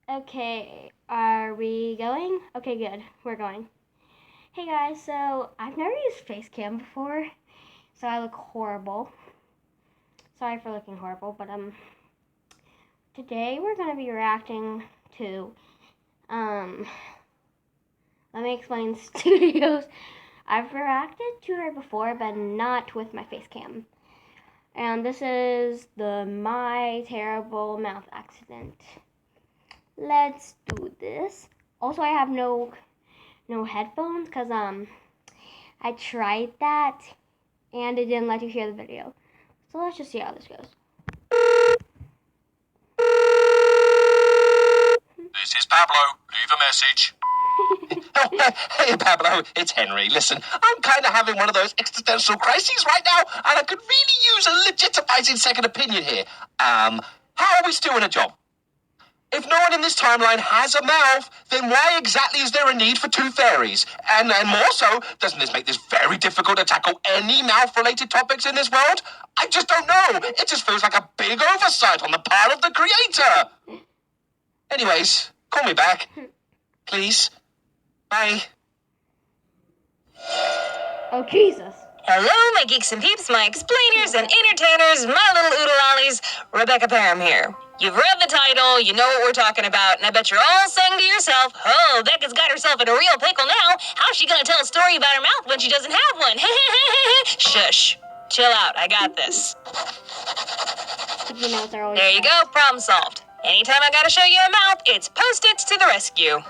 Okay, are we going? Okay, good. We're going. Hey guys, so I've never used Facecam before, so I look horrible. Sorry for looking horrible, but today we're gonna be reacting to let me explain Studios. I've reacted to her before, but not with my Facecam. And this is the My Terrible Mouth Accident. Let's do this. Also, I have no headphones because I tried that and it didn't let you hear the video. So let's just see how this goes. This is Pablo. Leave a message. Hey, Pablo, it's Henry. Listen, I'm kind of having one of those existential crises right now, and I could really use a legitimizing second opinion here. How are we still in a job? If no one in this timeline has a mouth, then why exactly is there a need for two fairies? And more so, doesn't this make this very difficult to tackle any mouth-related topics in this world? I just don't know. It just feels like a big oversight on the part of the creator. Anyways, call me back. Please. Bye. Oh, Jesus. Hello, my geeks and peeps, my explainers and entertainers, my little oodle-lollies, Rebecca Parham here. You've read the title, you know what we're talking about, and I bet you're all saying to yourself, oh, Becca's got herself in a real pickle now. How's she gonna tell a story about her mouth when she doesn't have one? Shush. Chill out, I got this. There you go, problem solved. Anytime I gotta show you a mouth, it's Post-its to the rescue.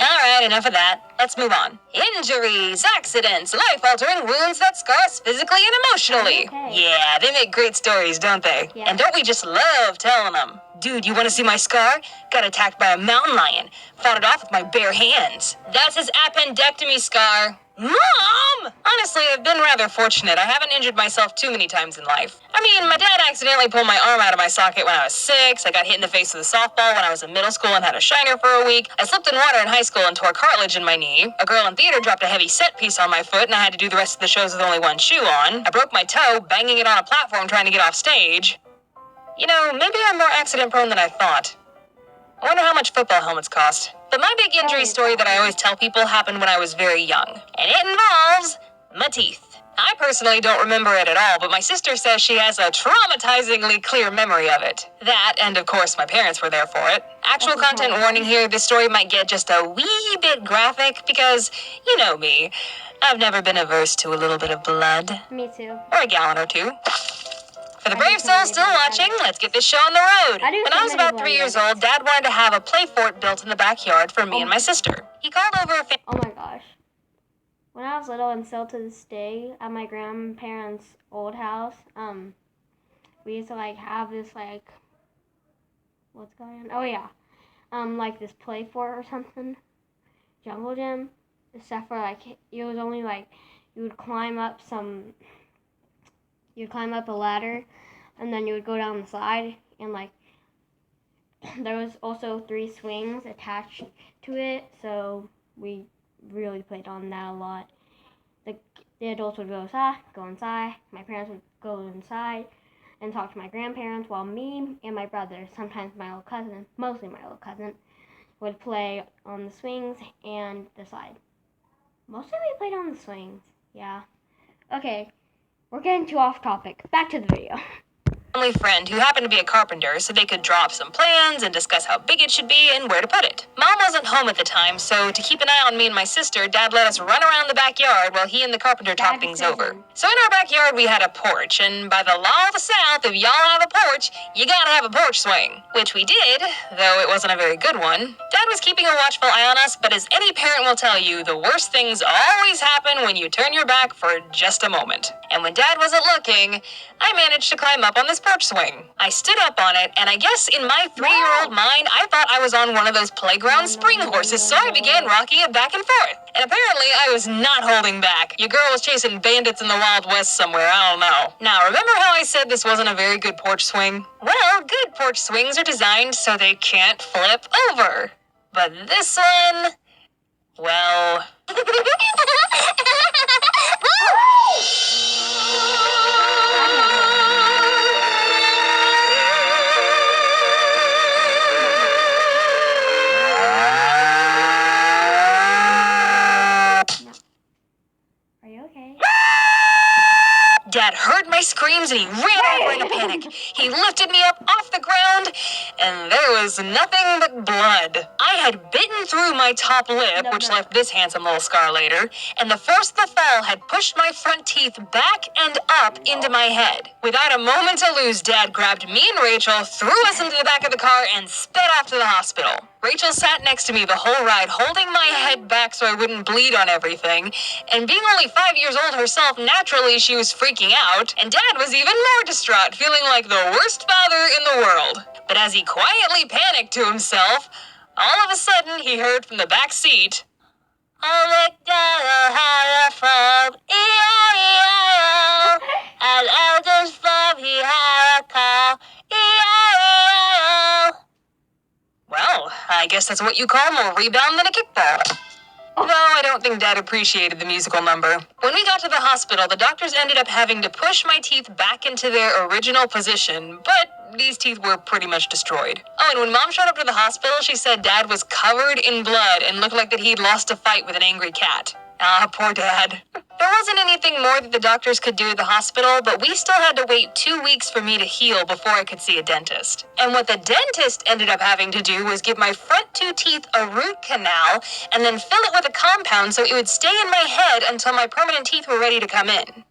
Alright, enough of that. Let's move on. Injuries, accidents, life-altering wounds that scar us physically and emotionally. Okay. Yeah, they make great stories, don't they? Yeah. And don't we just love telling them? Dude, you want to see my scar? Got attacked by a mountain lion. Fought it off with my bare hands. That's his appendectomy scar. Mom! Honestly, I've been rather fortunate. I haven't injured myself too many times in life. I mean, my dad accidentally pulled my arm out of my socket when I was 6. I got hit in the face with a softball when I was in middle school and had a shiner for a week. I slipped in water in high school and tore cartilage in my knee. A girl in theater dropped a heavy set piece on my foot and I had to do the rest of the shows with only one shoe on. I broke my toe banging it on a platform trying to get off stage. You know, maybe I'm more accident prone than I thought. I wonder how much football helmets cost. But my big injury story that I always tell people happened when I was very young. And it involves my teeth. I personally don't remember it at all, but my sister says she has a traumatizingly clear memory of it. That, and of course my parents were there for it. Actual content warning here, this story might get just a wee bit graphic because, you know me, I've never been averse to a little bit of blood. Me too. Or a gallon or two. For the brave souls still watching, let's get this show on the road. When I was about 3 years old, Dad wanted to have a play fort built in the backyard for me and my sister. He called over a Oh my gosh. When I was little and still to this day at my grandparents' old house, we used to have this what's going on? Oh yeah. Like this play fort or something. Jungle gym. Except for it was only you would climb up you'd climb up a ladder and then you would go down the side and there was also 3 swings attached to it, so we really played on that a lot. The adults would go inside, my parents would go inside and talk to my grandparents while me and my brother, sometimes my little cousin, mostly my little cousin, would play on the swings and the slide. Mostly we played on the swings, yeah. Okay. We're getting too off topic. Back to the video. Family friend who happened to be a carpenter so they could draw up some plans and discuss how big it should be and where to put it. Mom wasn't home at the time, so to keep an eye on me and my sister, Dad let us run around the backyard while he and the carpenter talked things over. So in our backyard we had a porch, and by the law of the South, if y'all have a porch, you gotta have a porch swing. Which we did, though it wasn't a very good one. Dad was keeping a watchful eye on us, but as any parent will tell you, the worst things always happen when you turn your back for just a moment. And when Dad wasn't looking, I managed to climb up on this porch swing. I stood up on it, and I guess in my 3-year-old mind, I thought I was on one of those playground spring horses, so I began rocking it back and forth. And apparently, I was not holding back. Your girl was chasing bandits in the Wild West somewhere, I don't know. Now, remember how I said this wasn't a very good porch swing? Well, good porch swings are designed so they can't flip over. But this one, well... my screams and he ran over in a panic. He lifted me up off the ground, and there was nothing but blood. I had bitten through my top lip, which left this handsome little scar later, and the force of the fall had pushed my front teeth back and up into my head. Without a moment to lose, Dad grabbed me and Rachel, threw us into the back of the car, and sped off to the hospital. Rachel sat next to me the whole ride, holding my head back so I wouldn't bleed on everything, and being only 5 years old herself, naturally she was freaking out, and Dad was even more distraught, feeling like the worst father in the world. But as he quietly panicked to himself, all of a sudden he heard from the back seat, "I looked down a from E-I-E-I-O, and elders from he had a call, E-I-E-I-O." Well, I guess that's what you call more rebound than a kickball. Though I don't think Dad appreciated the musical number. When we got to the hospital, the doctors ended up having to push my teeth back into their original position, but these teeth were pretty much destroyed. Oh, and when Mom showed up to the hospital, she said Dad was covered in blood and looked like that he'd lost a fight with an angry cat. Ah, poor Dad. There wasn't anything more that the doctors could do at the hospital, but we still had to wait 2 weeks for me to heal before I could see a dentist. And what the dentist ended up having to do was give my front 2 teeth a root canal and then fill it with a compound so it would stay in my head until my permanent teeth were ready to come in.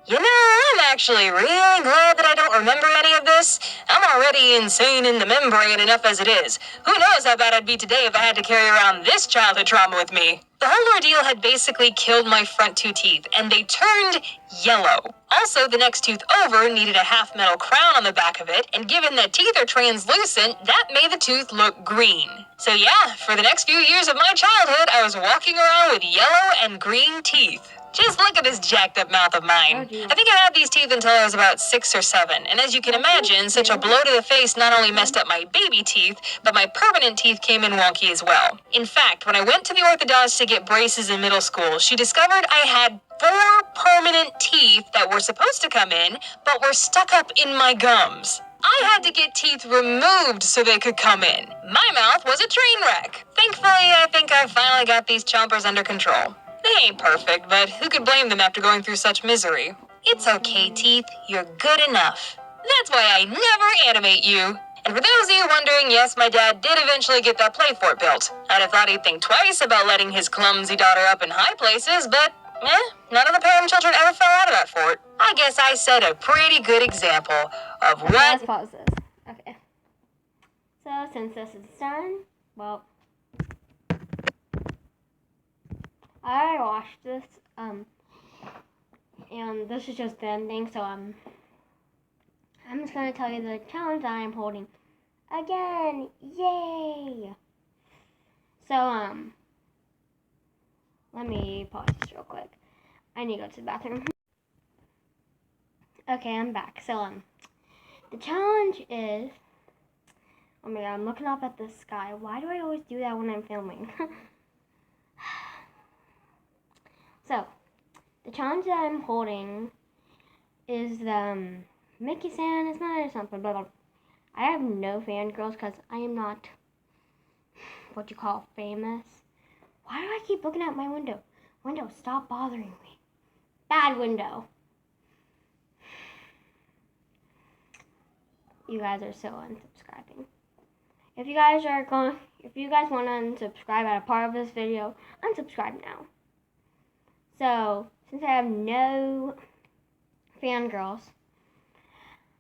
You know, I'm actually really glad that I don't remember any of this. I'm already insane in the membrane enough as it is. Who knows how bad I'd be today if I had to carry around this childhood trauma with me. The whole ordeal had basically killed my front 2 teeth, and they turned yellow. Also, the next tooth over needed a half metal crown on the back of it, and given that teeth are translucent, that made the tooth look green. So yeah, for the next few years of my childhood, I was walking around with yellow and green teeth. Just look at this jacked up mouth of mine. I think I had these teeth until I was about 6 or 7, and as you can imagine, such a blow to the face not only messed up my baby teeth, but my permanent teeth came in wonky as well. In fact, when I went to the orthodontist to get braces in middle school, she discovered I had 4 permanent teeth that were supposed to come in, but were stuck up in my gums. I had to get teeth removed so they could come in. My mouth was a train wreck. Thankfully, I think I finally got these chompers under control. They ain't perfect, but who could blame them after going through such misery? It's okay, teeth. You're good enough. That's why I never animate you. And for those of you wondering, yes, my dad did eventually get that play fort built. I'd have thought he'd think twice about letting his clumsy daughter up in high places, but, none of the Parham children ever fell out of that fort. I guess I set a pretty good example of what... Let's pause this. Okay. So, since this is done, well... I watched this, and this is just the ending, so, I'm just gonna tell you the challenge that I'm holding again. Yay! So, let me pause this real quick. I need to go to the bathroom. Okay, I'm back. So, the challenge is, oh my god, I'm looking up at the sky. Why do I always do that when I'm filming? So, the challenge that I'm holding is the Mickey Santa is mine or something, but I have no fangirls because I am not what you call famous. Why do I keep looking at my window? Window, stop bothering me. Bad window. You guys are so unsubscribing. If you guys want to unsubscribe at a part of this video, unsubscribe now. So, since I have no fangirls,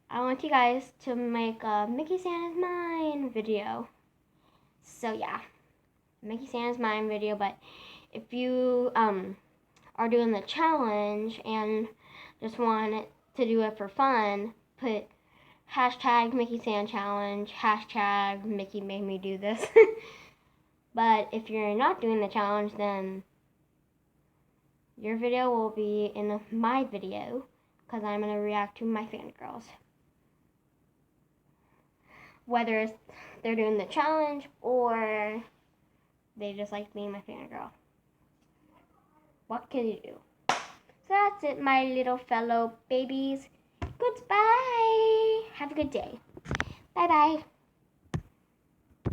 I want you guys to make a Mickey Santa's Mine video. So yeah, Mickey Santa's Mine video, but if you are doing the challenge and just want to do it for fun, put hashtag Mickey Santa Challenge, hashtag Mickey made me do this. But if you're not doing the challenge, then your video will be in my video, because I'm going to react to my fangirls. Whether they're doing the challenge, or they just like being my fangirl. What can you do? So that's it, my little fellow babies. Goodbye. Have a good day. Bye-bye.